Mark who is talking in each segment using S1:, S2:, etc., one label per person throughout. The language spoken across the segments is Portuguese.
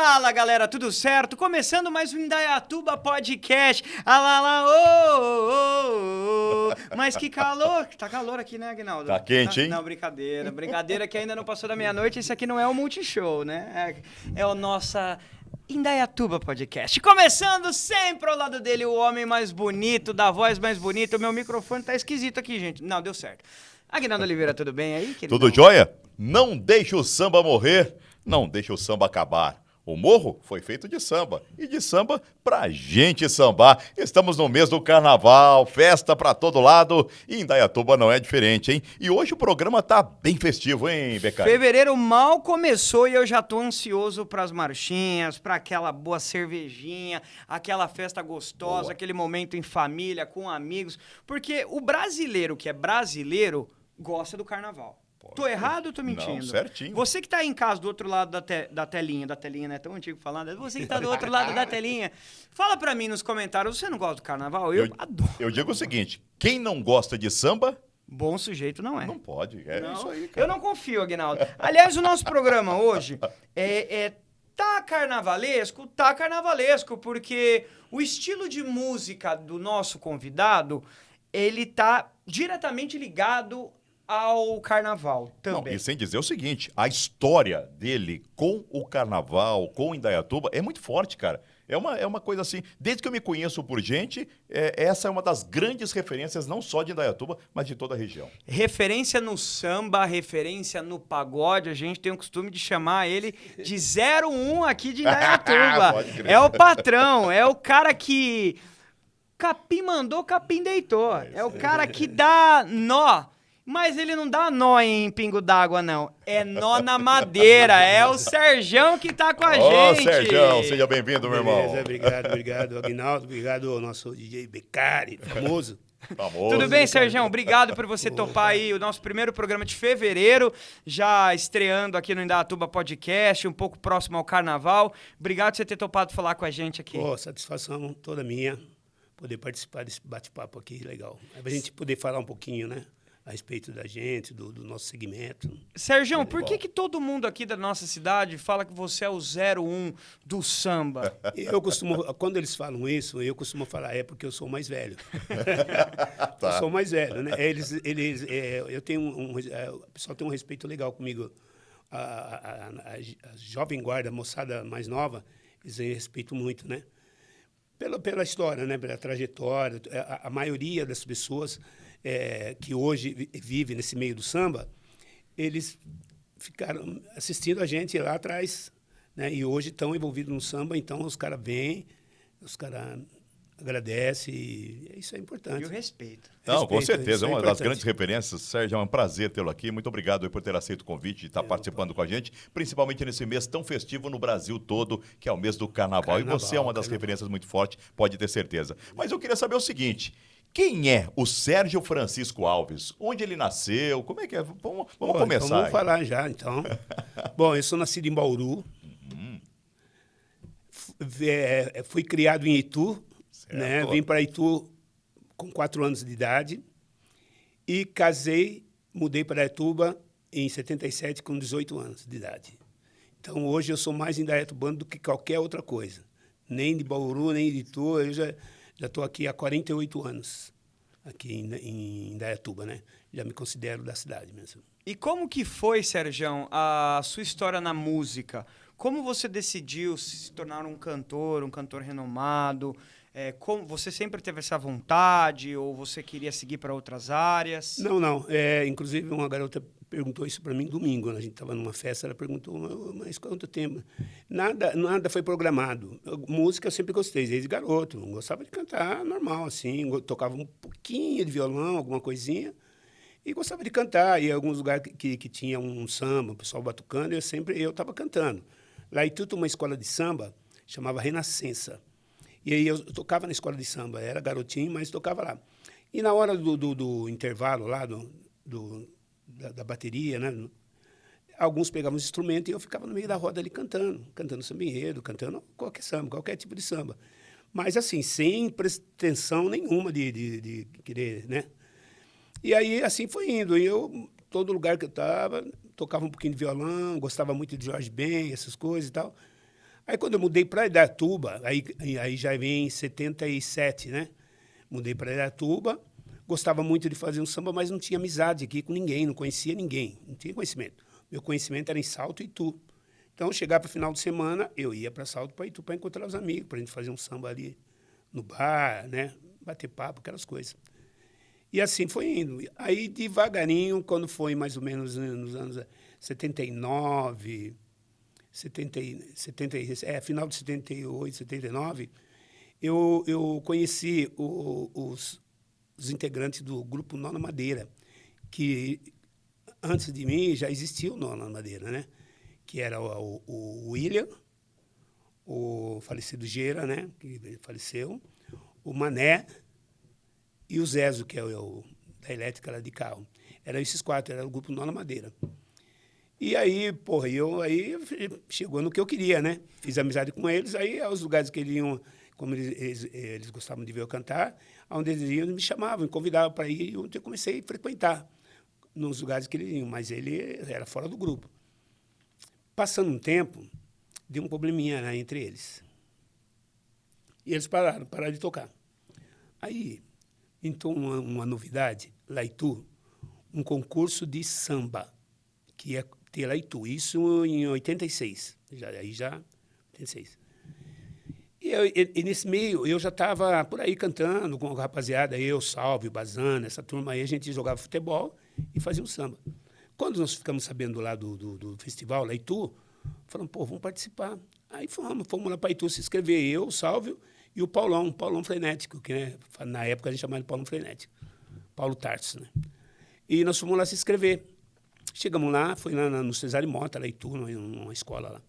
S1: Fala, galera, tudo certo? Começando mais um Indaiatuba Podcast. Alá, lá, ô, ô, ô. Mas que calor. Tá calor aqui, né, Aguinaldo?
S2: Tá quente, hein?
S1: Não, brincadeira. Brincadeira que ainda não passou da meia-noite. Esse aqui não é o Multishow, né? É o nossa Indaiatuba Podcast. Começando sempre ao lado dele, o homem mais bonito, da voz mais bonita. O meu microfone tá esquisito aqui, gente. Não, deu certo. Aguinaldo Oliveira, tudo bem aí, querido?
S2: Tudo jóia? Não deixe o samba morrer, não deixe o samba acabar. O morro foi feito de samba, e de samba pra gente sambar. Estamos no mês do carnaval, festa pra todo lado, e Indaiatuba não é diferente, hein? E hoje o programa tá bem festivo, hein, Becari?
S1: Fevereiro mal começou e eu já tô ansioso pras marchinhas, pra aquela boa cervejinha, aquela festa gostosa,
S2: Boa.
S1: aquele momento em família, com amigos. Porque o brasileiro que é brasileiro gosta do carnaval. Tô errado ou tô mentindo?
S2: Não, certinho.
S1: Você que tá aí em casa do outro lado da telinha não é tão antigo falando, você que tá do outro lado da telinha, fala pra mim nos comentários, você não gosta do carnaval? Eu adoro.
S2: Eu digo o seguinte, quem não gosta de samba,
S1: Bom sujeito não é.
S2: não pode. É
S1: Não,
S2: isso aí, cara.
S1: eu não confio, Aguinaldo. Aliás, o nosso programa hoje tá carnavalesco, porque o estilo de música do nosso convidado, ele tá diretamente ligado ao carnaval
S2: Não,
S1: também.
S2: e sem dizer o seguinte, a história dele com o carnaval, com o Indaiatuba, é muito forte, cara. É uma coisa assim, desde que eu me conheço por gente, essa é uma das grandes referências, não só de Indaiatuba, mas de toda a região.
S1: Referência no samba, referência no pagode, a gente tem o costume de chamar ele de 01 aqui de Indaiatuba.
S2: Pode crer.
S1: É o patrão, é o cara que capim mandou, capim deitou. É o cara que dá nó. Mas ele não dá nó em pingo d'água, não. É nó na madeira. É o Serjão que tá com a
S2: Ô,
S1: gente.
S2: Sérgio, seja bem-vindo, meu irmão.
S3: Beleza, obrigado, Aguinaldo. Obrigado ao nosso DJ Becari, famoso.
S2: Famoso.
S1: Tudo bem, Serjão? Obrigado por você topar aí o nosso primeiro programa de fevereiro, já estreando aqui no Indaiatuba Podcast, um pouco próximo ao carnaval. Obrigado por você ter topado falar com a gente aqui.
S3: Pô, satisfação toda minha poder participar desse bate-papo aqui, legal. É pra gente poder falar um pouquinho, né? A respeito da gente, do nosso segmento.
S1: Serjão, por que todo mundo aqui da nossa cidade fala que você é o 01 do samba?
S3: Eu costumo, quando eles falam isso, eu costumo falar, é porque eu sou mais velho.
S2: Tá.
S3: Eu sou mais velho, né? Eu tenho o pessoal tem um respeito legal comigo. A jovem guarda, a moçada mais nova, eles respeitam muito, né? Pela história, né? Pela trajetória. A maioria das pessoas que hoje vive nesse meio do samba, eles ficaram assistindo a gente lá atrás, né? E hoje estão envolvidos no samba, então os caras vêm, os caras agradecem, e isso é importante.
S1: E o respeito.
S2: Não, com
S3: Respeito,
S2: certeza,
S3: isso
S2: é
S3: é
S2: uma das
S3: importante.
S2: grandes referências. Sérgio, é um prazer tê-lo aqui. Muito obrigado aí por ter aceito o convite e estar participando com a gente, principalmente nesse mês tão festivo no Brasil todo, que é o mês do carnaval. E você é uma das referências muito fortes, pode ter certeza. Mas eu queria saber o seguinte, quem é o Sérgio Francisco Alves? Onde ele nasceu? Como é que é? Vamos começar.
S3: Então vamos
S2: aí.
S3: falar já, então. Bom, eu sou nascido em Bauru. Fui criado em Itu, né? Vim para Itu com 4 anos de idade e casei, mudei para Indaiatuba em 77 com 18 anos de idade. Então hoje eu sou mais indaiatubano do que qualquer outra coisa. Nem de Bauru, nem de Itu, eu já estou aqui há 48 anos, aqui em Indaiatuba, né? Já me considero da cidade mesmo.
S1: E como que foi, Serjão, a sua história na música? Como você decidiu se tornar um cantor renomado? Como você sempre teve essa vontade ou você queria seguir para outras áreas?
S3: Não. Inclusive, uma garota perguntou isso para mim domingo. A gente estava numa festa, ela perguntou, mas quanto tempo? Nada foi programado. Música eu sempre gostei, desde garoto. Gostava de cantar normal, assim. Tocava um pouquinho de violão, alguma coisinha. E gostava de cantar. E em alguns lugares que tinha um samba, o pessoal batucando, eu estava cantando. Lá em Tuto, uma escola de samba, chamava Renascença. E aí eu tocava na escola de samba, era garotinho, mas tocava lá. E na hora do intervalo lá, da bateria, né? Alguns pegavam os instrumentos e eu ficava no meio da roda ali cantando samba enredo, cantando qualquer samba, qualquer tipo de samba. Mas assim, sem pretensão nenhuma de querer, né? E aí assim foi indo. E eu, todo lugar que eu estava, tocava um pouquinho de violão, gostava muito de Jorge Ben, essas coisas e tal. Aí, quando eu mudei para Indaiatuba, aí já vem em 77, né? Mudei para Indaiatuba, gostava muito de fazer um samba, mas não tinha amizade aqui com ninguém, não conhecia ninguém, não tinha conhecimento. Meu conhecimento era em Salto e Itu. Então, chegava para o final de semana, eu ia para Salto, para Itu, para encontrar os amigos, para a gente fazer um samba ali no bar, né? Bater papo, aquelas coisas. E assim foi indo. Aí, devagarinho, quando foi mais ou menos nos anos 79, final de 78, 79, eu conheci os integrantes do grupo Nó na Madeira, que antes de mim já existia o Nó na Madeira, né? Que era o William, o falecido Gera, né? Que faleceu, o Mané e o Zezo, que é o da elétrica lá de carro. Eram esses 4, era o grupo Nó na Madeira. E aí, porra, aí chegou no que eu queria, né? Fiz amizade com eles, aí aos lugares que eles iam, como eles gostavam de ver eu cantar, onde eles iam, eles me chamavam, me convidavam para ir, e eu comecei a frequentar nos lugares que eles iam, mas ele era fora do grupo. Passando um tempo, deu um probleminha, né, entre eles. E eles pararam de tocar. Aí, então, uma novidade, lá em Itu, um concurso de samba, que ia ter lá em Itu, isso em 86, aí já 86. E nesse meio, eu já estava por aí cantando com a rapaziada, eu, Salve, Bazana, essa turma aí, a gente jogava futebol e fazia um samba. Quando nós ficamos sabendo lá do festival, lá em Itu, falamos, pô, vamos participar. Aí fomos lá para Itu se inscrever, eu, o Salve e o Paulão Frenético, que né, na época a gente chamava de Paulão Frenético, Paulo Tarso, né? E nós fomos lá se inscrever. Chegamos lá, foi lá no Cesare Mota, lá em Itu, numa escola lá.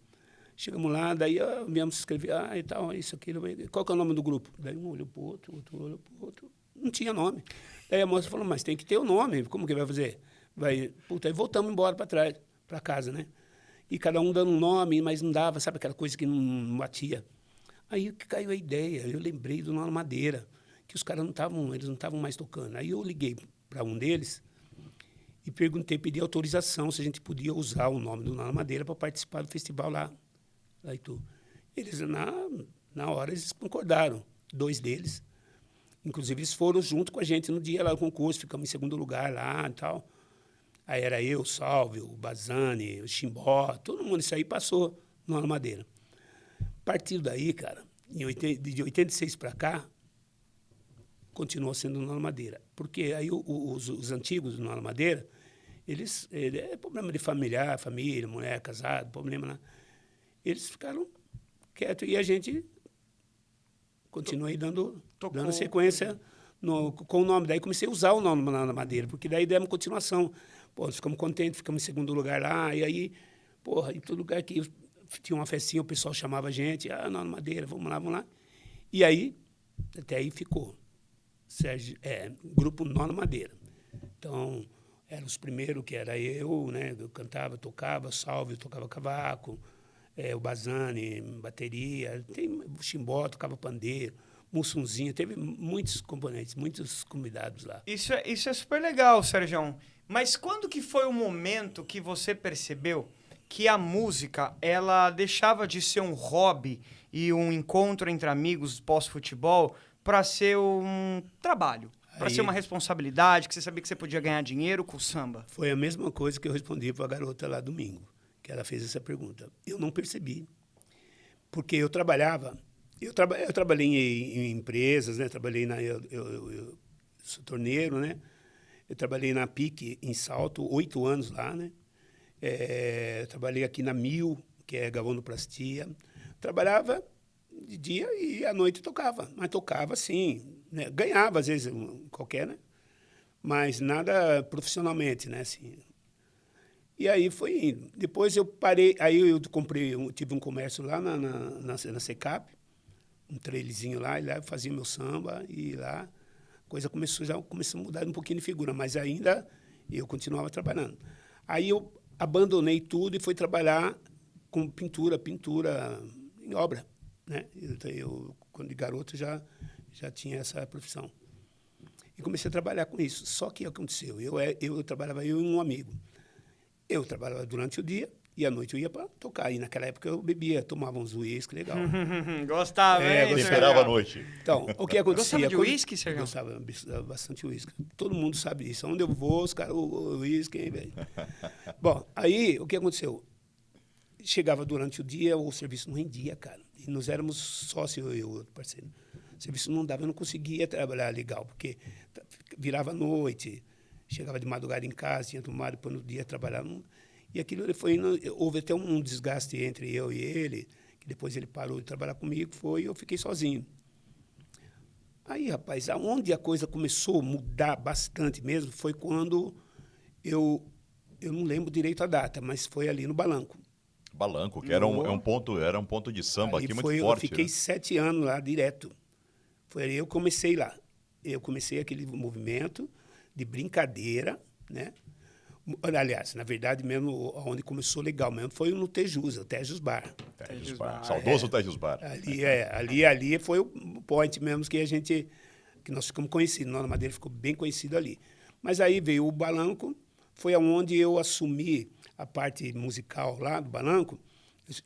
S3: Chegamos lá, daí viemos se inscrever, e tal, isso, aquilo. Qual que é o nome do grupo? Daí um olhou para o outro, outro olhou para o outro. Não tinha nome. Daí a moça falou, mas tem que ter o nome, como que vai fazer? Aí voltamos embora para trás, para casa, né? E cada um dando um nome, mas não dava, sabe aquela coisa que não batia. Aí caiu a ideia, eu lembrei do Nó na Madeira, que os caras não estavam mais tocando. Aí eu liguei para um deles e pedi autorização se a gente podia usar o nome do Nó na Madeira para participar do festival lá em Itu. Eles, na hora, eles concordaram, 2 deles. Inclusive, eles foram junto com a gente no dia lá do concurso, ficamos em segundo lugar lá e tal. Aí era eu, o Salve, o Bazani, o Chimbó, todo mundo, isso aí passou no Nó na Madeira. A partir daí, cara, de 86 para cá, continuou sendo no Nó na Madeira. Porque aí os antigos do Nó na Madeira, é problema de família, mulher, casado, problema lá. Eles ficaram quietos e a gente continua aí dando sequência com o nome. Daí comecei a usar o nome na Madeira, porque daí demos continuação. Pô, nós ficamos contentes, ficamos em segundo lugar lá, e aí, porra, em todo lugar que tinha uma festinha, o pessoal chamava a gente, Nó na Madeira, vamos lá. E aí, até aí ficou. Grupo Nó na Madeira. Então, eram os primeiros, que era eu, né? Eu cantava, tocava, Salve, eu tocava cavaco, o Bazani, bateria, tem o Chimbó, tocava pandeiro, Mussunzinho, teve muitos componentes, muitos convidados lá.
S1: Isso é super legal, Sérgio. Mas quando que foi o momento que você percebeu que a música, ela deixava de ser um hobby e um encontro entre amigos pós-futebol para ser um trabalho, para ser uma responsabilidade, que você sabia que você podia ganhar dinheiro com o samba?
S3: Foi a mesma coisa que eu respondi para a garota lá domingo, que ela fez essa pergunta. Eu não percebi, porque eu trabalhava, eu trabalhei em empresas, né? Eu sou torneiro, né? Eu trabalhei na PIC em Salto, 8 anos lá, né? Trabalhei aqui na Mil, que é galvanoplastia. Trabalhava de dia e à noite tocava, mas tocava assim, né? Ganhava às vezes qualquer, né? Mas nada profissionalmente, né? Assim. E aí foi indo. Depois eu parei, aí eu tive um comércio lá na Secap, um trailerzinho lá, e lá eu fazia meu samba, e lá a coisa começou a mudar um pouquinho de figura, mas ainda eu continuava trabalhando. Aí eu abandonei tudo e fui trabalhar com pintura em obra, né? Quando de garoto, já tinha essa profissão. E comecei a trabalhar com isso. Só que o que aconteceu? Eu trabalhava, eu e um amigo. Eu trabalhava durante o dia E à noite eu ia para tocar. E naquela época eu bebia, tomava uns uísque, legal.
S1: Gostava, hein?
S2: Temperava a noite.
S3: Então, o que acontecia...
S1: Gostava de uísque, Sérgio?
S3: Gostava bastante uísque. Todo mundo sabe isso. Onde eu vou, os caras, o uísque, hein, velho? Bom, aí, o que aconteceu? Chegava durante o dia, o serviço não rendia, cara. E nós éramos sócios, eu e o outro parceiro. O serviço não dava, eu não conseguia trabalhar legal, porque virava noite, chegava de madrugada em casa, tinha tomado, depois no dia trabalhar. E aquilo foi houve até um desgaste entre eu e ele, que depois ele parou de trabalhar comigo, e eu fiquei sozinho. Aí, rapaz, aonde a coisa começou a mudar bastante mesmo foi quando eu não lembro direito a data, mas foi ali no Balanco.
S2: Balanco, que era um ponto de samba
S3: Ali
S2: aqui
S3: foi,
S2: muito forte.
S3: Eu fiquei
S2: né?
S3: 7 anos lá direto. Foi aí eu comecei lá. Eu comecei aquele movimento de brincadeira, né? Aliás, na verdade, mesmo onde começou legal mesmo foi no Tejus, o Tejus Bar.
S2: Tejus Bar. Saudoso Tejus Bar.
S3: Ali foi o point mesmo que nós ficamos conhecidos. Nós na Madeira ficou bem conhecido ali. Mas aí veio o Balanco, foi aonde eu assumi a parte musical lá do Balanco,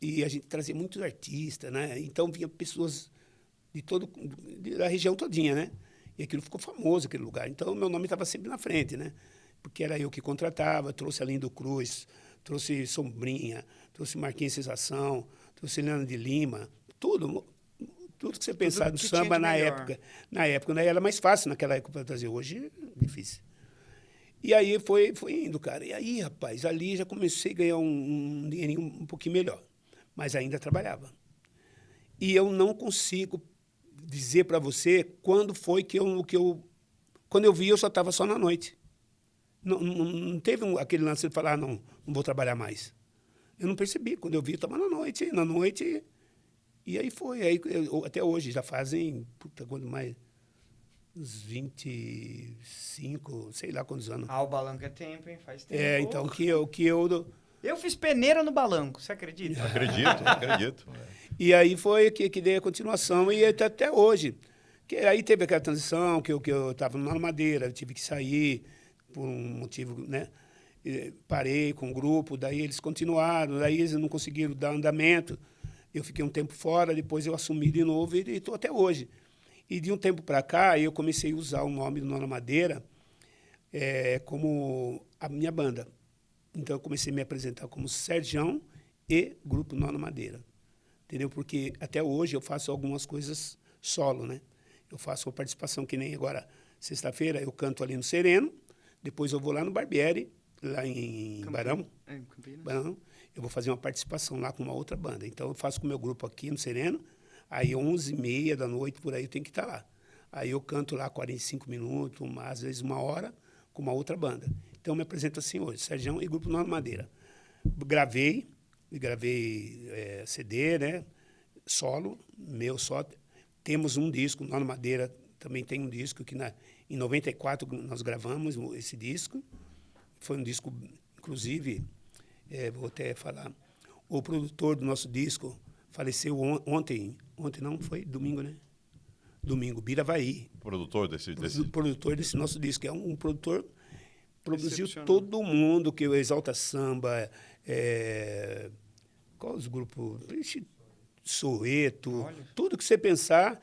S3: e a gente trazia muitos artistas, né? Então vinha pessoas da região todinha, né? E aquilo ficou famoso, aquele lugar. Então, meu nome estava sempre na frente, né? Porque era eu que contratava, trouxe a Lindo Cruz, trouxe Sombrinha, trouxe Marquinhos Sensação, trouxe Leandro de Lima, tudo que você pensar no samba na época. Na época, né? Era mais fácil naquela época para trazer. Hoje é difícil. E aí foi indo, cara. E aí, rapaz, ali já comecei a ganhar um dinheirinho um pouquinho melhor. Mas ainda trabalhava. E eu não consigo dizer para você quando foi quando eu vi, eu só estava só na noite. Não teve aquele lance de falar, não vou trabalhar mais. Eu não percebi. Quando eu vi, eu estava na noite. E aí foi. Até hoje, já fazem, quanto mais... uns 25, sei lá quantos anos.
S1: O Balanco é tempo, hein? Faz tempo.
S3: Então,
S1: Eu fiz peneira no Balanco, você acredita?
S2: Acredito.
S3: E aí foi que dei a continuação, e até hoje. Aí teve aquela transição, que eu estava na Madeira, tive que sair por um motivo, né? Parei com o grupo, daí eles continuaram, daí eles não conseguiram dar andamento. Eu fiquei um tempo fora, depois eu assumi de novo e estou até hoje. E de um tempo para cá, eu comecei a usar o nome do Nona Madeira como a minha banda. Então, eu comecei a me apresentar como Sergião e Grupo Nona Madeira. Entendeu? Porque até hoje eu faço algumas coisas solo, né? Eu faço uma participação que nem agora, sexta-feira, eu canto ali no Sereno, depois eu vou lá no Barbieri, lá em Barão. Barão. Eu vou fazer uma participação lá com uma outra banda. Então, eu faço com o meu grupo aqui no Sereno, aí 11h30 da noite, por aí, eu tenho que estar lá. Aí eu canto lá 45 minutos, às vezes 1 hora, com uma outra banda. Então, eu me apresento assim hoje, Sergião e Grupo Nona Madeira. Gravei CD, né? Solo, meu só. Temos um disco, Nona Madeira também tem um disco, que em 94 nós gravamos esse disco. Foi um disco, inclusive, vou até falar, o produtor do nosso disco faleceu ontem não, foi domingo, né? Domingo, Biravaí.
S2: Produtor desse...
S3: Produtor desse nosso disco, é um produtor, produziu todo mundo, que o Exalta Samba, qual os grupos? Soweto, tudo que você pensar,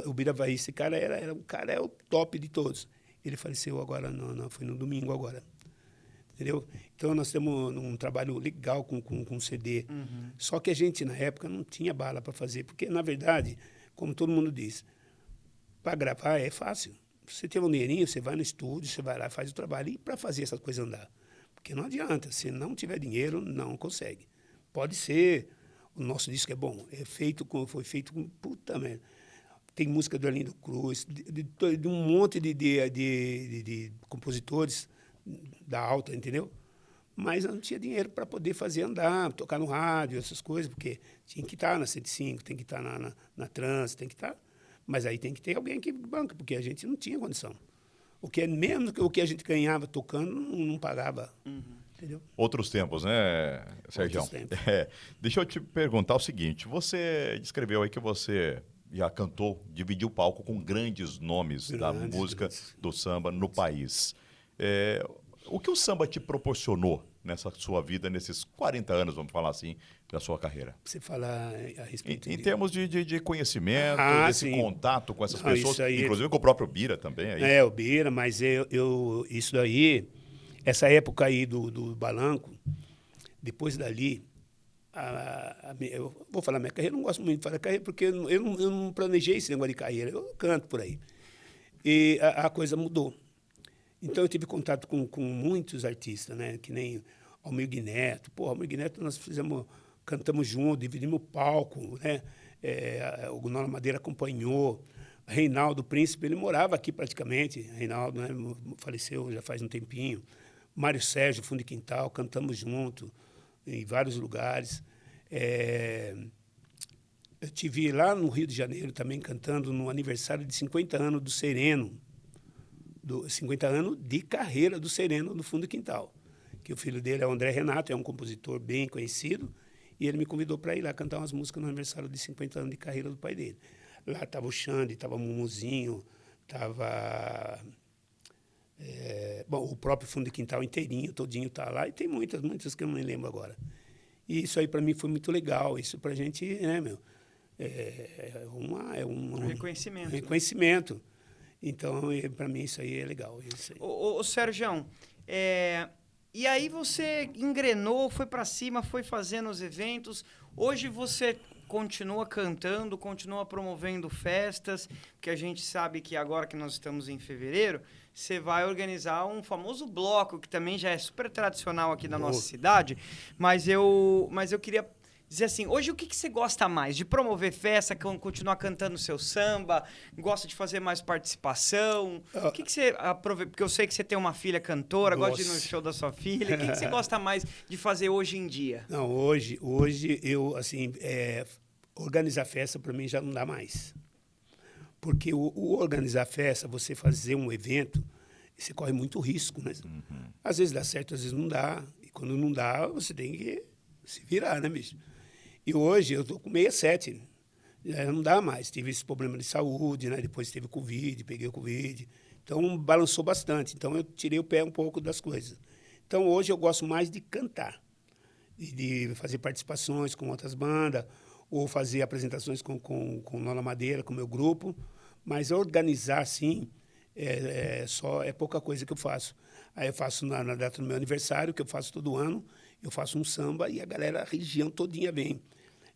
S3: o Biravaí, esse cara é o top de todos. Ele faleceu agora, foi no domingo agora. Entendeu? Então, nós temos um trabalho legal com CD. Uhum. Só que a gente, na época, não tinha bala para fazer. Porque, na verdade, como todo mundo diz, para gravar é fácil. Você tem um dinheirinho, você vai no estúdio, você vai lá, faz o trabalho. E para fazer essas coisas andar? Porque não adianta. Se não tiver dinheiro, não consegue. Pode ser... O nosso disco é bom. Foi feito com... Puta merda. Tem música do Arlindo Cruz, de um monte de compositores da alta, entendeu? Mas eu não tinha dinheiro para poder fazer andar, tocar no rádio, essas coisas, porque tinha que estar na 105, tem que estar na Trans, tem que estar... Mas aí tem que ter alguém que banca, porque a gente não tinha condição. Mesmo o que a gente ganhava tocando, não pagava. Uhum. Entendeu?
S2: Outros tempos, né, Sérgio? Deixa eu te perguntar o seguinte, você descreveu aí que você já cantou, dividiu o palco com grandes nomes da música do samba no país. O que o samba te proporcionou nessa sua vida, nesses 40 anos, vamos falar assim, da sua carreira?
S3: Você fala a respeito
S2: Em termos de conhecimento, desse
S3: sim.
S2: contato com essas
S3: Não,
S2: pessoas,
S3: isso aí-
S2: inclusive com o próprio Bira também. É isso?
S3: o Bira, mas isso daí, essa época aí do Balanco, depois dali, eu vou falar minha carreira, eu não gosto muito de falar carreira, porque eu não planejei esse negócio de carreira, eu canto por aí. E a coisa mudou. Então, eu tive contato com muitos artistas, né? Que nem Almir Neto. Pô, Almir Neto nós cantamos junto, dividimos o palco, né? O Gunnar Madeira acompanhou. Reinaldo Príncipe, ele morava aqui praticamente. Reinaldo, né, faleceu já faz um tempinho. Mário Sérgio, Fundo de Quintal, cantamos junto em vários lugares. Eu tive lá no Rio de Janeiro também cantando no aniversário de 50 anos do Sereno, 50 anos de carreira do Sereno no Fundo de Quintal, que o filho dele é o André Renato, é um compositor bem conhecido, e ele me convidou para ir lá cantar umas músicas no aniversário de 50 anos de carreira do pai dele. Lá estava o Xande, estava o Mumuzinho, estava o próprio Fundo de Quintal inteirinho, todinho está lá, e tem muitas que eu não me lembro agora. E isso aí para mim foi muito legal, isso para a gente, né, meu, um
S1: reconhecimento.
S3: Reconhecimento. Então, para mim, isso aí é legal. Isso aí.
S1: Ô, Sérgio, e aí você engrenou, foi para cima, foi fazendo os eventos. Hoje você continua cantando, continua promovendo festas, porque a gente sabe que agora que nós estamos em fevereiro, você vai organizar um famoso bloco, que também já é super tradicional aqui na nossa cidade, mas eu queria dizer assim, hoje o que você gosta mais? De promover festa, continuar cantando seu samba? Gosta de fazer mais participação? O que você aproveita? Porque eu sei que você tem uma filha cantora, gosta de ir no show da sua filha. O que você gosta mais de fazer hoje em dia?
S3: Não, hoje eu, assim, organizar festa para mim já não dá mais. Porque o organizar festa, você fazer um evento, você corre muito risco, né? Uhum. Às vezes dá certo, às vezes não dá. E quando não dá, você tem que se virar, né, bicho? E hoje eu estou com 67, já não dá mais. Tive esse problema de saúde, né? Depois teve Covid, peguei o Covid. Então, balançou bastante. Então, eu tirei o pé um pouco das coisas. Então, hoje eu gosto mais de cantar, de fazer participações com outras bandas, ou fazer apresentações com Nona Madeira, com o meu grupo. Mas organizar, assim, é pouca coisa que eu faço. Aí eu faço na data do meu aniversário, que eu faço todo ano, eu faço um samba e a galera, a região todinha vem.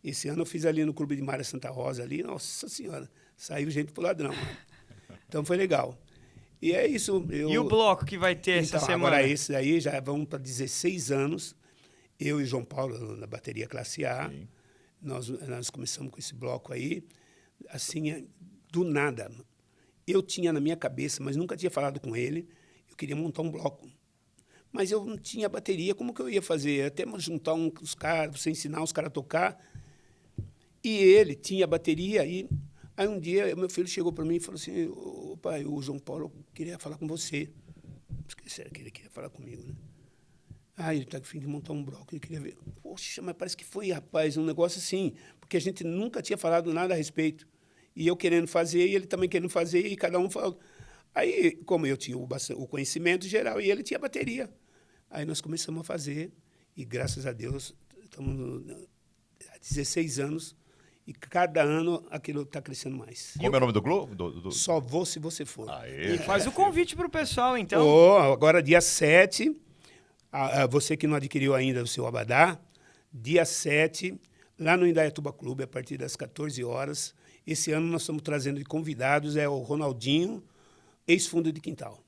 S3: Esse ano eu fiz ali no Clube de Maria Santa Rosa, ali, nossa senhora, saiu gente pro ladrão. Então foi legal. E é isso.
S1: E o bloco que vai ter essa semana?
S3: Agora esse aí já vamos para 16 anos, eu e João Paulo na bateria classe A. Nós começamos com esse bloco aí, assim, do nada. Eu tinha na minha cabeça, mas nunca tinha falado com ele, eu queria montar um bloco. Mas eu não tinha bateria, como que eu ia fazer? Até juntar os caras, você ensinar os caras a tocar. E ele tinha bateria. Aí um dia, meu filho chegou para mim e falou assim, pai, o João Paulo queria falar com você. Será que ele queria falar comigo, né? Ele está a fim de montar um bloco, ele queria ver. Poxa, mas parece que foi, rapaz, um negócio assim, porque a gente nunca tinha falado nada a respeito. E eu querendo fazer, e ele também querendo fazer, e cada um falou. Aí, como eu tinha o conhecimento geral, e ele tinha bateria. Aí nós começamos a fazer, e graças a Deus, estamos há 16 anos, e cada ano aquilo está crescendo mais.
S2: Como é o nome do grupo?
S3: Só Vou Se Você For.
S1: E faz o convite para o pessoal, então.
S3: Agora, dia 7, você que não adquiriu ainda o seu abadá, dia 7, lá no Indaiatuba Clube, a partir das 14 horas. Esse ano nós estamos trazendo de convidados, o Ronaldinho, ex-Fundo de Quintal.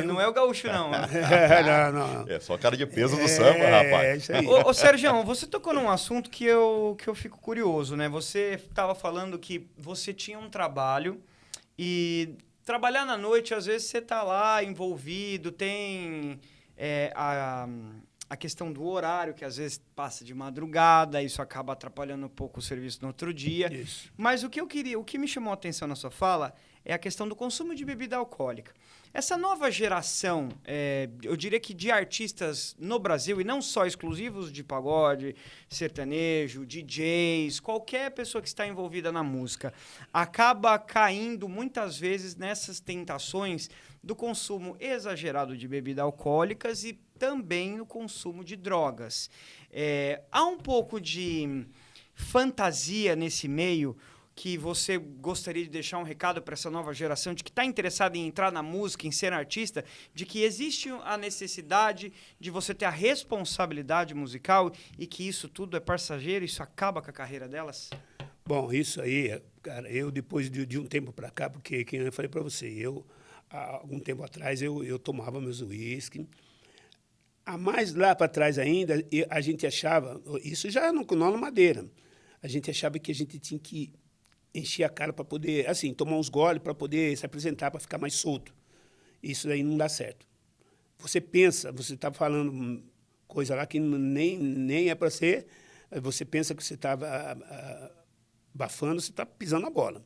S1: Não é o gaúcho, não.
S3: Não.
S2: É só cara de peso do samba, rapaz.
S3: É isso aí.
S1: Ô, Sérgio, você tocou num assunto que eu fico curioso, né? Você estava falando que você tinha um trabalho e trabalhar na noite, às vezes você está lá envolvido, tem a questão do horário, que às vezes passa de madrugada, isso acaba atrapalhando um pouco o serviço no outro dia.
S3: Isso.
S1: Mas o que me chamou a atenção na sua fala é a questão do consumo de bebida alcoólica. Essa nova geração, eu diria que de artistas no Brasil, e não só exclusivos de pagode, sertanejo, DJs, qualquer pessoa que está envolvida na música, acaba caindo muitas vezes nessas tentações do consumo exagerado de bebidas alcoólicas e também no consumo de drogas. Há um pouco de fantasia nesse meio que você gostaria de deixar um recado para essa nova geração de que está interessada em entrar na música, em ser artista, de que existe a necessidade de você ter a responsabilidade musical e que isso tudo é passageiro, isso acaba com a carreira delas?
S3: Bom, isso aí, cara, eu depois de um tempo para cá, porque, como eu falei para você, há algum tempo atrás, eu tomava meus uísque. A mais lá para trás ainda, a gente achava, isso já no Madeira, a gente achava que a gente tinha que encher a cara para poder, assim, tomar uns goles para poder se apresentar, para ficar mais solto. Isso aí não dá certo. Você pensa, você está falando coisa lá que nem é para ser, você pensa que você está abafando, você está pisando na bola.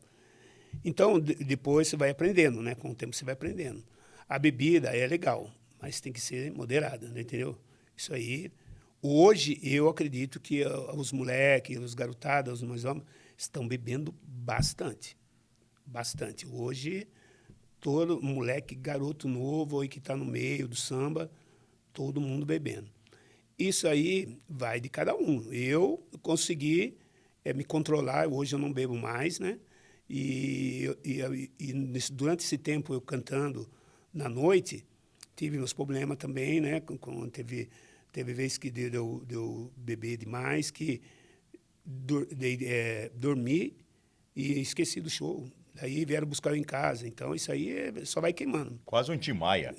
S3: Então, depois você vai aprendendo, né? Com o tempo você vai aprendendo. A bebida é legal, mas tem que ser moderada, né? Entendeu? Isso aí. Hoje, eu acredito que os moleques, os garotadas, os mais homens, estão bebendo bastante. Bastante. Hoje, todo moleque, garoto novo aí que está no meio do samba, todo mundo bebendo. Isso aí vai de cada um. Eu consegui me controlar, hoje eu não bebo mais, né? Durante esse tempo eu cantando na noite, tive meus problemas também, né? Teve vezes que deu beber demais, que dormi e esqueci do show. Daí vieram buscar eu em casa. Então, isso aí só vai queimando.
S2: Quase um Tim Maia.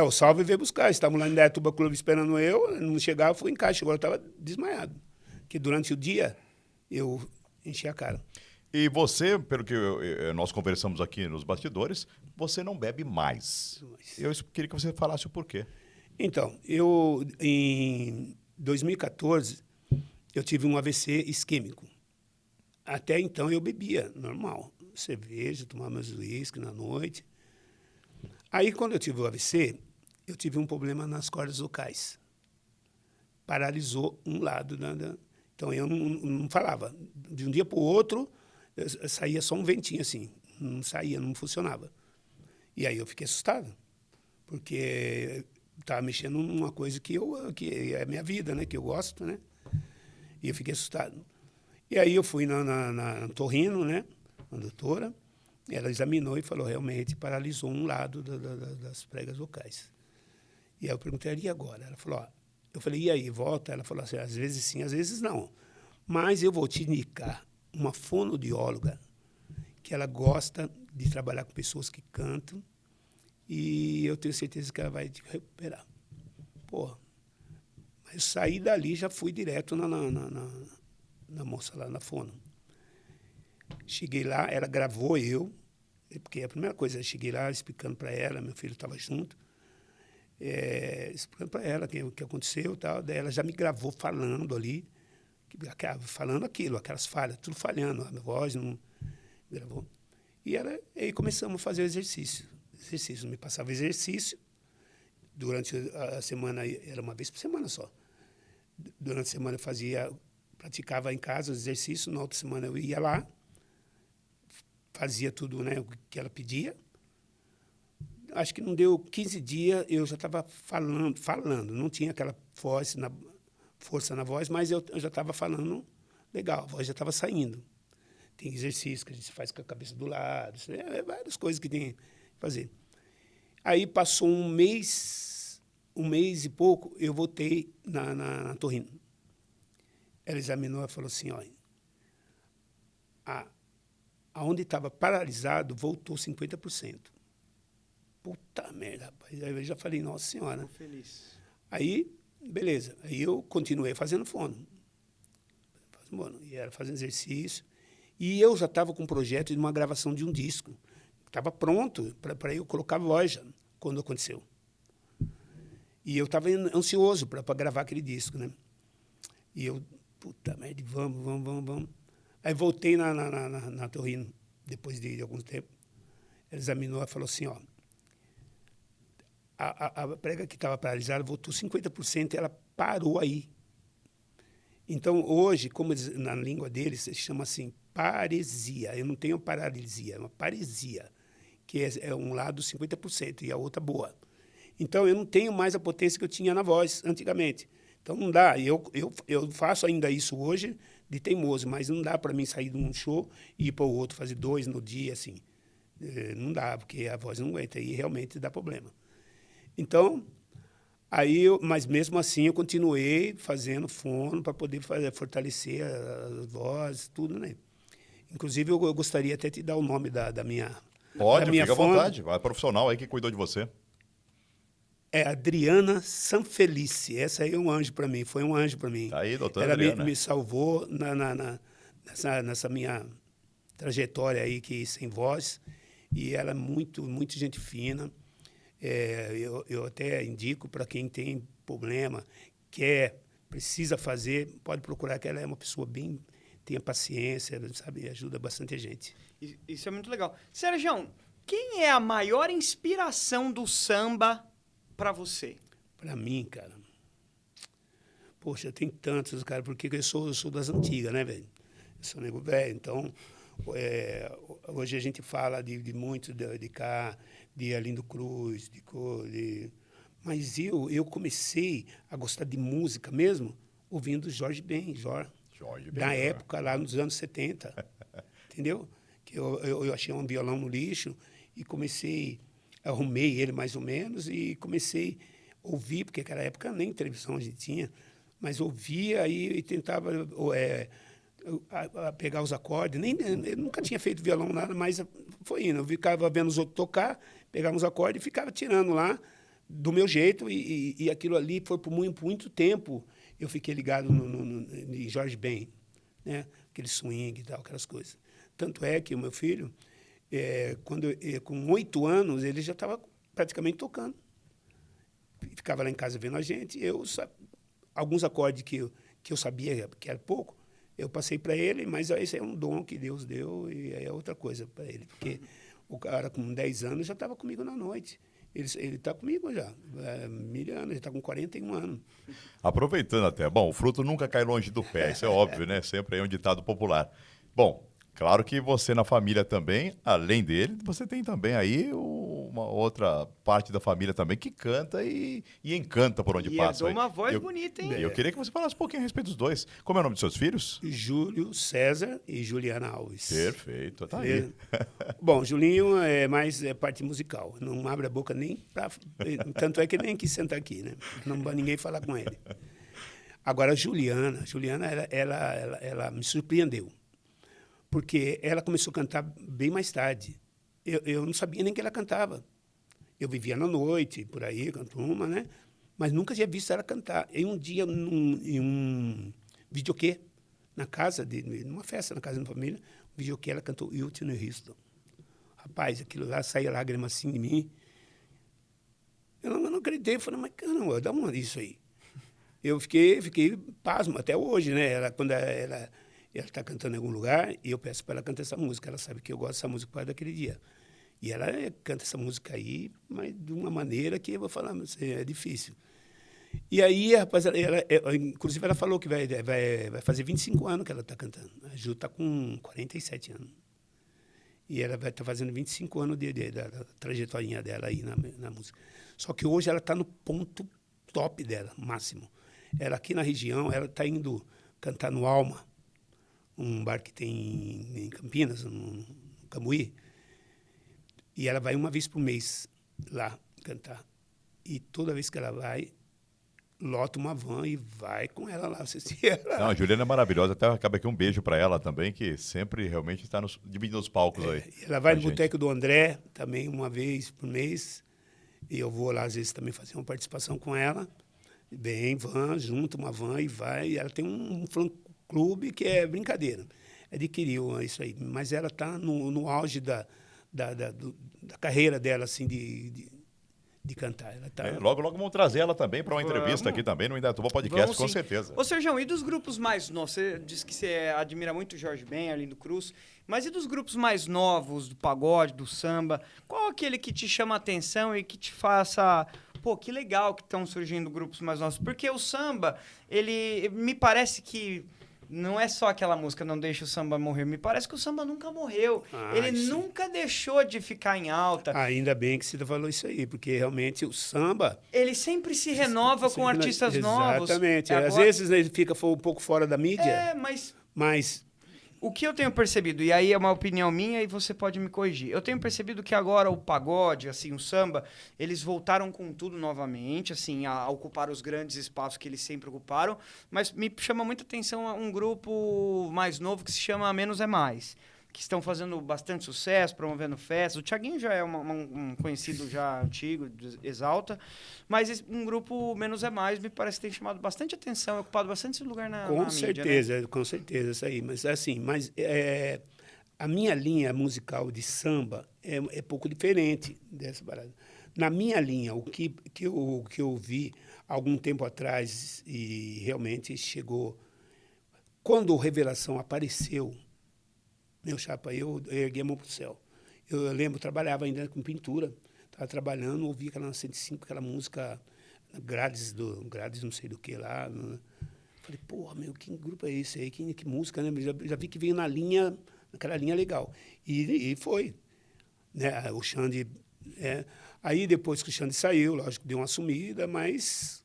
S3: O Salve veio buscar. Estavam lá em Indaiatuba Clube esperando eu, não chegava, fui em casa. Chegou, eu estava desmaiado. Porque durante o dia, eu enchi a cara.
S2: E você, pelo que nós conversamos aqui nos bastidores, você não bebe mais. Eu queria que você falasse o porquê.
S3: Então, em 2014, eu tive um AVC isquêmico. Até então, eu bebia, normal. Cerveja, tomava meus uísque na noite. Aí, quando eu tive o AVC, eu tive um problema nas cordas vocais. Paralisou um lado. Então, eu não falava. De um dia para o outro, eu saía só um ventinho assim. Não saía, não funcionava. E aí eu fiquei assustado. Porque estava mexendo numa coisa que é a minha vida, né? Que eu gosto, né? E eu fiquei assustado. E aí eu fui na Torrino, né? Na doutora. Ela examinou e falou, realmente paralisou um lado das pregas vocais. E aí eu perguntei, e agora? Ela falou, eu falei, e aí, volta? Ela falou assim, às vezes sim, às vezes não. Mas eu vou te indicar uma fonoaudióloga que ela gosta de trabalhar com pessoas que cantam e eu tenho certeza que ela vai te recuperar. Pô, mas eu saí dali, já fui direto na moça lá na fono. Cheguei lá, ela gravou porque a primeira coisa, eu cheguei lá explicando para ela, meu filho estava junto, explicando para ela o que aconteceu e tal. Daí ela já me gravou falando ali, falando aquelas falhas, tudo falhando, a minha voz não gravou. E aí começamos a fazer o exercício. Me passava exercício, durante a semana, era uma vez por semana só. Durante a semana eu praticava em casa os exercícios, na outra semana eu ia lá, fazia tudo, né, o que ela pedia. Acho que não deu 15 dias, eu já estava falando, não tinha aquela força na voz, mas eu já estava falando legal, a voz já estava saindo. Tem exercício que a gente faz com a cabeça do lado, várias coisas que tem que fazer. Aí passou um mês e pouco, eu voltei na Torrino. Ela examinou e falou assim, olha, aonde estava paralisado, voltou 50%. Puta merda, rapaz. Aí eu já falei, nossa senhora.
S1: Tô feliz.
S3: Aí, beleza. Aí eu continuei fazendo fono. E era fazendo exercício. E eu já estava com um projeto de uma gravação de um disco. Estava pronto para eu colocar loja quando aconteceu. E eu estava ansioso para gravar aquele disco, né? E eu, puta merda, vamos. Aí voltei na Torrino, depois de algum tempo. Ela examinou e falou assim, ó, a prega que estava paralisada voltou 50% e ela parou aí. Então, hoje, como na língua deles, se chama assim, paresia. Eu não tenho paralisia, é uma paresia, que é um lado 50% e a outra boa. Então, eu não tenho mais a potência que eu tinha na voz antigamente. Então, não dá. Eu faço ainda isso hoje de teimoso, mas não dá para mim sair de um show e ir para o outro, fazer 2 no dia, assim. Não dá, porque a voz não aguenta e realmente dá problema. Então, mas mesmo assim eu continuei fazendo fono para poder fortalecer a voz, tudo, né? Inclusive, eu gostaria até de dar o nome da minha...
S2: Pode,
S3: da minha
S2: fica à
S3: fono.
S2: vontade. A profissional aí que cuidou de você.
S3: É Adriana Sanfelice. Essa aí é um anjo para mim, foi um anjo para mim.
S2: Tá aí, doutora
S3: Ela
S2: Adriana.
S3: me salvou nessa minha trajetória aí que sem voz. E ela é muito, muito gente fina. Eu até indico para quem tem problema, precisa fazer, pode procurar, que ela é uma pessoa bem... tenha paciência, sabe? Ajuda bastante a gente.
S1: Isso é muito legal. Sérgio, quem é a maior inspiração do samba para você?
S3: Para mim, cara... Poxa, tem tantos, cara, porque eu sou das antigas, né, velho? Eu sou nego velho, então... hoje a gente fala de muito de cá, de Arlindo Cruz, mas eu comecei a gostar de música mesmo ouvindo Jorge Ben, da época lá nos anos 70, entendeu? Que eu achei um violão no lixo e arrumei ele mais ou menos e comecei a ouvir, porque naquela época nem televisão a gente tinha, mas ouvia e tentava... a pegar os acordes, eu nunca tinha feito violão, nada, mas foi indo. Eu ficava vendo os outros tocar, pegava uns acordes e ficava tirando lá do meu jeito, e aquilo ali foi por muito tempo. Eu fiquei ligado em Jorge Ben, né? Aquele swing e tal, aquelas coisas. Tanto é que o meu filho, com 8 anos, ele já estava praticamente tocando. Ficava lá em casa vendo a gente, alguns acordes que eu sabia que era pouco, eu passei para ele, mas esse é um dom que Deus deu e é outra coisa para ele, porque o cara com 10 anos já estava comigo na noite. Ele está comigo já, milhões, ele está com 41 anos.
S2: Aproveitando até, bom, o fruto nunca cai longe do pé, isso é óbvio, né? Sempre é um ditado popular. Bom, claro que você na família também, além dele, você tem também aí uma outra parte da família também que canta e encanta por onde passa.
S1: E uma voz bonita, hein?
S2: Eu queria que você falasse um pouquinho a respeito dos dois. Como é o nome dos seus filhos?
S3: Júlio César e Juliana Alves.
S2: Perfeito, tá aí.
S3: Bom, Julinho é mais parte musical. Não abre a boca nem para... Tanto é que ele nem quis sentar aqui, né? Não vai ninguém falar com ele. Agora, a Juliana, ela me surpreendeu. Porque ela começou a cantar bem mais tarde. Eu não sabia nem que ela cantava. Eu vivia na noite, por aí, canto uma, né? Mas nunca tinha visto ela cantar. E um dia, em um videokê, numa festa na casa da família, um videokê, ela cantou Whitney Houston. Rapaz, aquilo lá saía lágrima assim de mim. Eu não acreditei. Eu falei, mas caramba, dá uma isso aí. Eu fiquei pasmo até hoje, né? Quando ela está cantando em algum lugar e eu peço para ela cantar essa música. Ela sabe que eu gosto dessa música por causa daquele dia. E ela canta essa música aí, mas de uma maneira que eu vou falar, mas é difícil. E aí, rapaz, inclusive ela falou que vai fazer 25 anos que ela está cantando. A Ju está com 47 anos. E ela vai estar fazendo 25 anos da trajetória dela aí na música. Só que hoje ela está no ponto top dela, máximo. Ela aqui na região, ela está indo cantar no Alma, um bar que tem em Campinas, no Camuí. E ela vai uma vez por mês lá cantar. E toda vez que ela vai, lota uma van e vai com ela lá assistir ela.
S2: Não, a Juliana é maravilhosa. Até acaba aqui um beijo para ela também, que sempre realmente está dividindo os palcos aí.
S3: Ela vai no Boteco do André também uma vez por mês. E eu vou lá, às vezes, também fazer uma participação com ela. Vem, junta uma van e vai. E ela tem um fã-clube que é brincadeira. Adquiriu isso aí. Mas ela está no auge da carreira dela, assim, de cantar. Ela tá...
S2: Logo vamos trazer ela também para uma entrevista aqui também no Indaiatuba Podcast,
S1: Vamos,
S2: com
S1: sim.
S2: certeza.
S1: Ô, Sérgio, e dos grupos mais novos? Você disse que você admira muito o Jorge Ben, Arlindo Cruz, mas e dos grupos mais novos, do pagode, do samba? Qual aquele que te chama a atenção e que te faça... Pô, que legal que estão surgindo grupos mais novos. Porque o samba, ele me parece que... não é só aquela música Não Deixa o Samba Morrer. Me parece que o samba nunca morreu. Ele
S3: sim.
S1: nunca deixou de ficar em alta.
S3: Ainda bem que você falou isso aí, porque realmente o samba...
S1: Ele sempre se renova com artistas novos.
S3: Exatamente. Às
S1: Agora,
S3: vezes ele fica um pouco fora da mídia, mas...
S1: o que eu tenho percebido, e aí é uma opinião minha e você pode me corrigir. Eu tenho percebido que agora o pagode, assim, o samba, eles voltaram com tudo novamente, assim, a ocupar os grandes espaços que eles sempre ocuparam, mas me chama muita atenção um grupo mais novo que se chama Menos é Mais, que estão fazendo bastante sucesso, promovendo festas. O Thiaguinho já é um conhecido já antigo, Exalta, mas um grupo Menos é Mais me parece que tem chamado bastante atenção, ocupado bastante lugar na
S3: certeza,
S1: mídia, né?
S3: com certeza, isso aí. Mas assim, a minha linha musical de samba é pouco diferente dessa parada. Na minha linha, o que eu vi algum tempo atrás e realmente chegou... Quando o Revelação apareceu, meu chapa, eu ergui a mão para o céu. Eu lembro, trabalhava ainda com pintura, estava trabalhando, ouvi aquela 105, aquela música Grades não sei do que lá. Falei, porra, meu, que grupo é esse aí? Que música, né? Já vi que veio naquela linha legal. E foi. Né? O Xande... Aí, depois que o Xande saiu, lógico, deu uma sumida, mas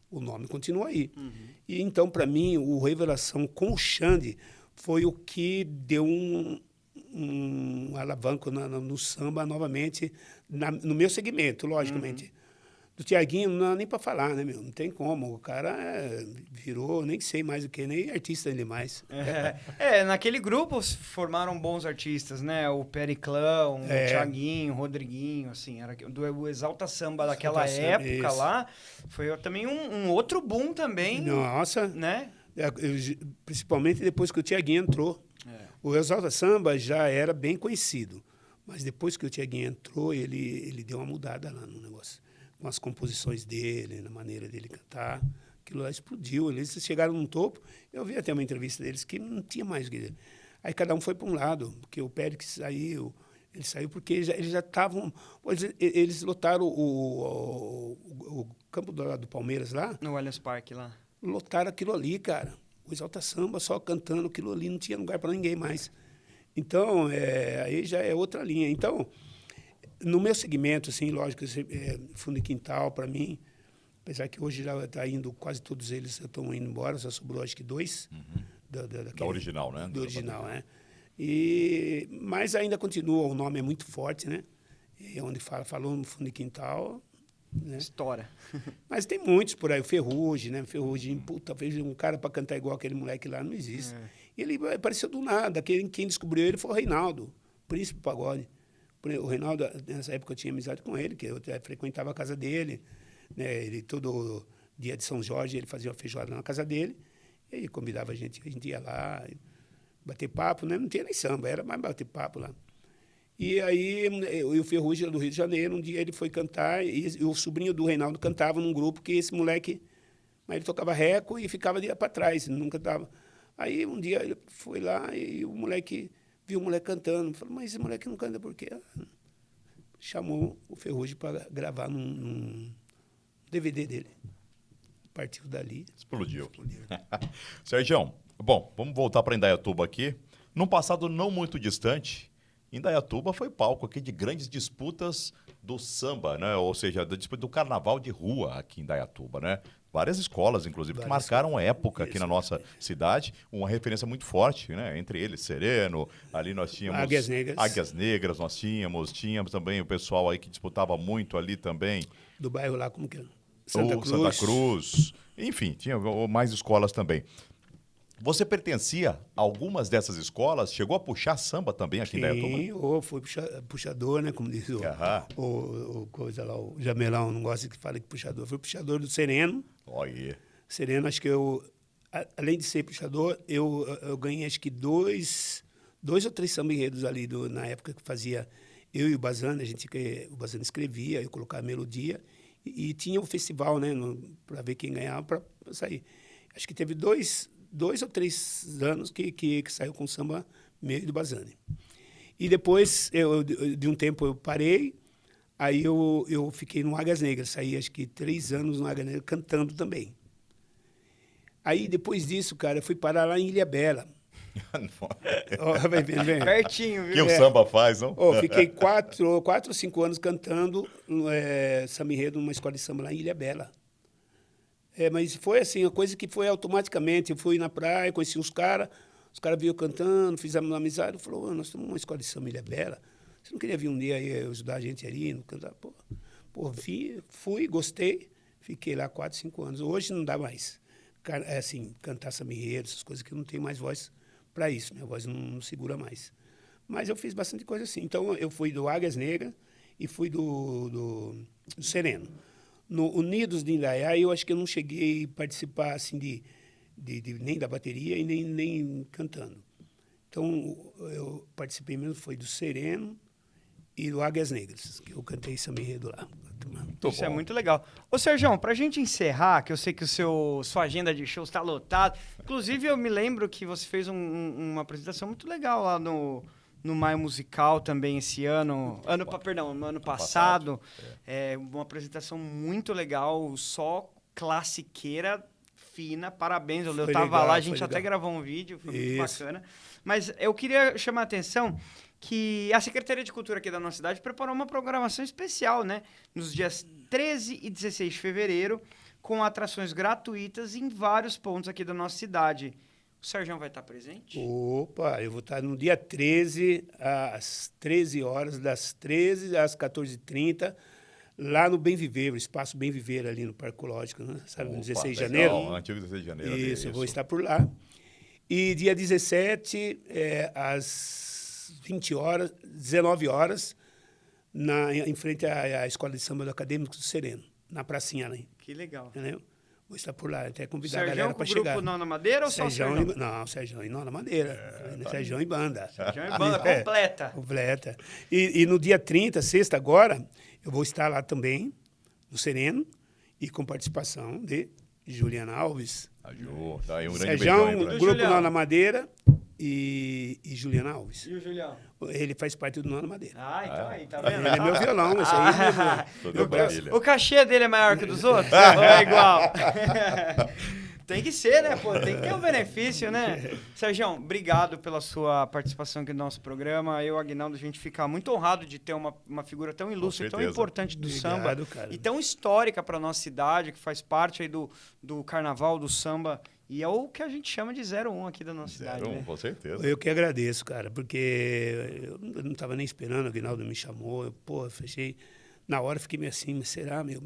S3: o nome continua aí. Uhum. E então, para mim, o Revelação com o Xande foi o que deu um alavanco no samba novamente, no meu segmento, logicamente. Uhum. Do Thiaguinho não dá nem para falar, né, meu? Não tem como. O cara virou, nem sei mais o que, nem artista ele mais.
S1: Naquele grupo formaram bons artistas, né? O Periclão, o Thiaguinho, o Rodriguinho, assim, era do Exalta Samba daquela época isso. Lá. Foi também um outro boom também.
S3: Nossa.
S1: Né?
S3: Principalmente depois que o Thiaguinho entrou. O Exalta Samba já era bem conhecido, mas depois que o Thiaguinho entrou, ele deu uma mudada lá no negócio. Com as composições dele, na maneira dele cantar, aquilo lá explodiu. Eles chegaram num topo. Eu vi até uma entrevista deles que não tinha mais o que... Aí cada um foi para um lado, porque o Périx saiu, ele saiu porque eles já estavam... Eles lotaram o campo do Palmeiras lá.
S1: No Allianz Parque lá.
S3: Lotaram aquilo ali, cara. O Exalta Samba só cantando aquilo ali, não tinha lugar para ninguém mais. Então, aí já é outra linha. Então, no meu segmento, assim, lógico, fundo e quintal, para mim, apesar que hoje já está indo, quase todos eles estão indo embora, só sobrou acho que 2.
S2: Uhum. Da original, né?
S3: Do original, né? Mas ainda continua, o nome é muito forte, né? E onde falou no fundo e quintal... Né?
S1: História.
S3: Mas tem muitos por aí, o Ferrugem, né? Ferrugem, puta, fez um cara para cantar igual aquele moleque lá, não existe. E ele apareceu do nada, quem descobriu ele foi o Reinaldo, príncipe do pagode. O Reinaldo, nessa época eu tinha amizade com ele, que eu frequentava a casa dele, né? Ele todo dia de São Jorge ele fazia uma feijoada na casa dele, e aí convidava a gente ia lá, bater papo, né? Não tinha nem samba, era mais bater papo lá. E aí, o Ferrugem era do Rio de Janeiro, um dia ele foi cantar, e o sobrinho do Reinaldo cantava num grupo que esse moleque, mas ele tocava reco e ficava para trás, nunca estava. Aí um dia ele foi lá e o moleque viu o moleque cantando, falou, mas esse moleque não canta por quê? Chamou o Ferrugem para gravar num DVD dele. Partiu dali.
S2: Explodiu. Sergião, bom, vamos voltar para Indaiatuba aqui. Num passado não muito distante, Indaiatuba foi palco aqui de grandes disputas do samba, né? Ou seja, da disputa do carnaval de rua aqui em Indaiatuba, né? Várias escolas, inclusive, que marcaram época aqui na nossa cidade, uma referência muito forte, né? Entre eles, Sereno, ali nós tínhamos... Águias Negras nós tínhamos também o pessoal aí que disputava muito ali também.
S3: Do bairro lá, como que é?
S2: Santa Cruz. Enfim, tinha mais escolas também. Você pertencia a algumas dessas escolas? Chegou a puxar samba também aqui em Indaiatuba?
S3: Sim, fui puxador, né? Como diz o coisa lá, o Jamelão, não gosta que fale que puxador. Fui puxador do Sereno.
S2: Olha.
S3: Sereno, acho que além de ser puxador, eu ganhei acho que dois ou três samba-enredos ali na época que fazia eu e o Bazani, o Bazani escrevia, eu colocava a melodia e tinha o festival, né? Para ver quem ganhava para sair. Acho que teve dois ou três anos que saiu com samba meio do Bazani. E depois, de um tempo, eu parei, aí eu fiquei no Águias Negras, saí acho que 3 anos no Águias Negras cantando também. Aí, depois disso, cara, eu fui parar lá em Ilhabela. Ó, vai vendo, vem.
S1: Pertinho, viu?
S2: Que o samba faz, não?
S3: Fiquei 4 ou 5 anos cantando samba enredo numa escola de samba lá em Ilhabela. Mas foi assim, uma coisa que foi automaticamente. Eu fui na praia, conheci os caras viram cantando, fizemos uma amizade. Falou, nós temos uma escola de samba em Ilhabela. Você não queria vir um dia aí ajudar a gente ali, no cantar? Fui, gostei, fiquei lá 4, 5 anos. Hoje não dá mais. Assim, cantar samba enredo, essas coisas que eu não tenho mais voz para isso. Minha voz não segura mais. Mas eu fiz bastante coisa assim. Então, eu fui do Águias Negras e fui do Sereno. No Unidos de Indaiá, eu acho que eu não cheguei a participar assim, nem da bateria e nem cantando. Então, eu participei mesmo, foi do Sereno e do Águias Negras, que eu cantei samba enredo lá.
S1: Isso é muito legal. Ô, Serjão, pra gente encerrar, que eu sei que sua agenda de shows está lotada. Inclusive, eu me lembro que você fez uma apresentação muito legal lá no Maio Musical também esse ano. No ano passado. Uma apresentação muito legal, só classiqueira fina. Parabéns, eu tava lá, a gente até gravou um vídeo, foi muito bacana. Mas eu queria chamar a atenção que a Secretaria de Cultura aqui da nossa cidade preparou uma programação especial, né? Nos dias 13 e 16 de fevereiro, com atrações gratuitas em vários pontos aqui da nossa cidade. O Serjão vai estar presente?
S3: Opa, eu vou estar no dia 13, às 13 horas, das 13 às 14h30, lá no Bem Viver, o Espaço Bem Viver, ali no Parque Ecológico, né? Sabe, no 16 de janeiro.
S2: Legal, antigo 16 de janeiro.
S3: Isso, eu vou estar por lá. E dia 17, às 19 horas, em frente à Escola de Samba do Acadêmico do Sereno, na pracinha ali.
S1: Que legal.
S3: Entendeu? Vou estar por lá, até convidar a
S1: Serjão
S3: galera para chegar.
S1: Grupo Nó na Madeira ou só Serjão?
S3: Não, Serjão e Nó na Madeira. Serjão e banda.
S1: Serjão e banda completa.
S3: Completa. E no dia 30, sexta agora, eu vou estar lá também, no Sereno, e com participação de Juliana Alves.
S2: Tá aí um grande
S3: Serjão,
S2: beijão aí,
S3: Grupo Nó na Madeira e Juliana Alves.
S1: E o Julião?
S3: Ele faz parte do Nó na Madeira.
S1: Então aí, tá vendo?
S3: Ele é meu violão, esse aí.
S1: O cachê dele é maior que o dos outros? Ou é igual? Tem que ser, né, pô? Tem que ter um benefício, né? Serjão, obrigado pela sua participação aqui no nosso programa. Eu, Aguinaldo, a gente fica muito honrado de ter uma figura tão ilustre, tão importante do samba
S3: cara.
S1: E tão histórica para nossa cidade, que faz parte aí do carnaval, do samba. E é o que a gente chama de 01 aqui da nossa cidade, né?
S2: Com certeza.
S3: Eu que agradeço, cara, porque eu não estava nem esperando, o Aguinaldo me chamou, eu fechei. Na hora fiquei meio assim, mas será, meu?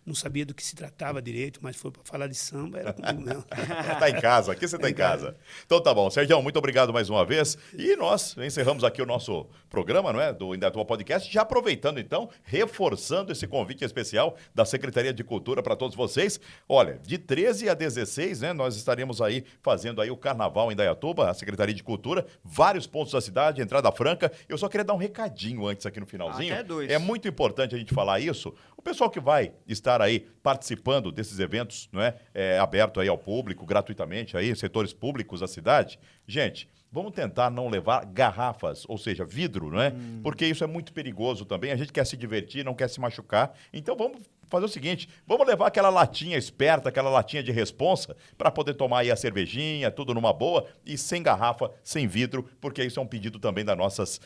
S3: Não sabia do que se tratava direito, mas foi para falar de samba, era comigo mesmo.
S2: Tá em casa, aqui você tá em casa. Então tá bom. Sergião, muito obrigado mais uma vez. E nós encerramos aqui o nosso programa, não é? Do Indaiatuba Podcast, já aproveitando então, reforçando esse convite especial da Secretaria de Cultura para todos vocês. Olha, de 13 a 16, né? Nós estaremos aí fazendo aí o Carnaval em Indaiatuba, a Secretaria de Cultura, vários pontos da cidade, entrada franca. Eu só queria dar um recadinho antes aqui no finalzinho.
S1: Até 2.
S2: É muito importante a gente falar isso. O pessoal que vai estar aí participando desses eventos, não é? Aberto aí ao público, gratuitamente, aí, setores públicos da cidade. Gente, vamos tentar não levar garrafas, ou seja, vidro, não é? Porque isso é muito perigoso também. A gente quer se divertir, não quer se machucar. Então vamos fazer o seguinte, vamos levar aquela latinha esperta, aquela latinha de responsa, para poder tomar aí a cervejinha, tudo numa boa, e sem garrafa, sem vidro, porque isso é um pedido também da nosso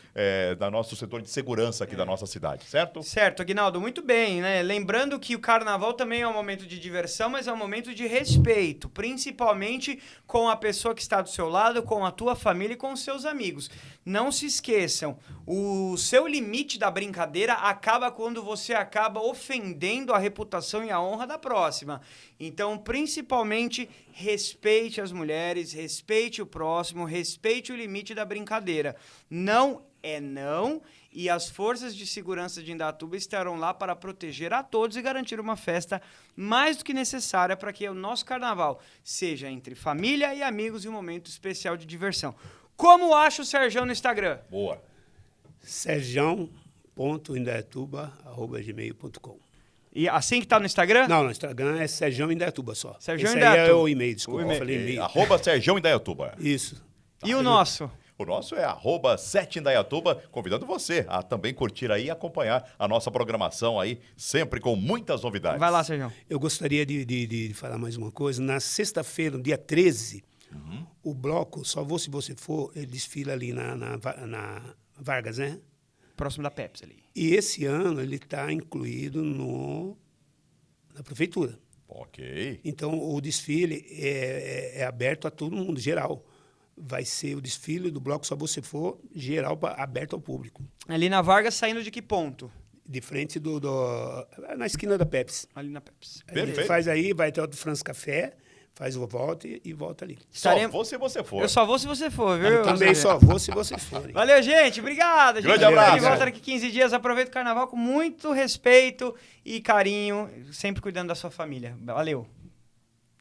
S2: setor de segurança aqui da nossa cidade, certo?
S1: Certo, Aguinaldo, muito bem, né? Lembrando que o carnaval também é um momento de diversão, mas é um momento de respeito, principalmente com a pessoa que está do seu lado, com a tua família e com os seus amigos. Não se esqueçam, o seu limite da brincadeira acaba quando você acaba ofendendo a reputação e a honra da próxima. Então, principalmente, respeite as mulheres, respeite o próximo, respeite o limite da brincadeira. Não é não, e as forças de segurança de Indaiatuba estarão lá para proteger a todos e garantir uma festa mais do que necessária para que o nosso carnaval seja entre família e amigos e um momento especial de diversão. Como acha o Serjão no Instagram?
S2: Boa.
S3: serjão.indaiatuba@gmail.com.
S1: E assim que tá no Instagram?
S3: Não, no Instagram é Serjão Indaiatuba só.
S1: Serjão
S3: Esse
S1: Indaiatuba.
S3: aí é o e-mail, desculpa, eu falei e-mail.
S2: @Serjão Indaiatuba.
S3: Isso.
S1: E o nosso?
S2: O nosso é @7indaiatuba, convidando você a também curtir aí e acompanhar a nossa programação aí, sempre com muitas novidades.
S1: Vai lá, Sérgio.
S3: Eu gostaria de falar mais uma coisa. Na sexta-feira, no dia 13, o bloco Só Vou Se Você For, ele desfila ali na Vargas, né?
S1: Próximo da Pepsi ali.
S3: E esse ano ele está incluído na prefeitura.
S2: Ok.
S3: Então, o desfile é aberto a todo mundo, geral. Vai ser o desfile do bloco Só Você For, geral, aberto ao público.
S1: Ali na Vargas, saindo de que ponto?
S3: De frente na esquina da Pepsi.
S1: Ali na Pepsi.
S2: Perfeito.
S3: Faz aí, vai até o France Café, faz uma volta e volta ali.
S2: Só vou se você for.
S1: Eu só vou se você for, viu?
S3: Eu também só vou se vocês forem.
S1: Valeu, gente. Obrigado.
S2: Grande
S1: gente.
S2: abraço.
S1: De volta daqui 15 dias. Aproveita o carnaval com muito respeito e carinho, sempre cuidando da sua família. Valeu.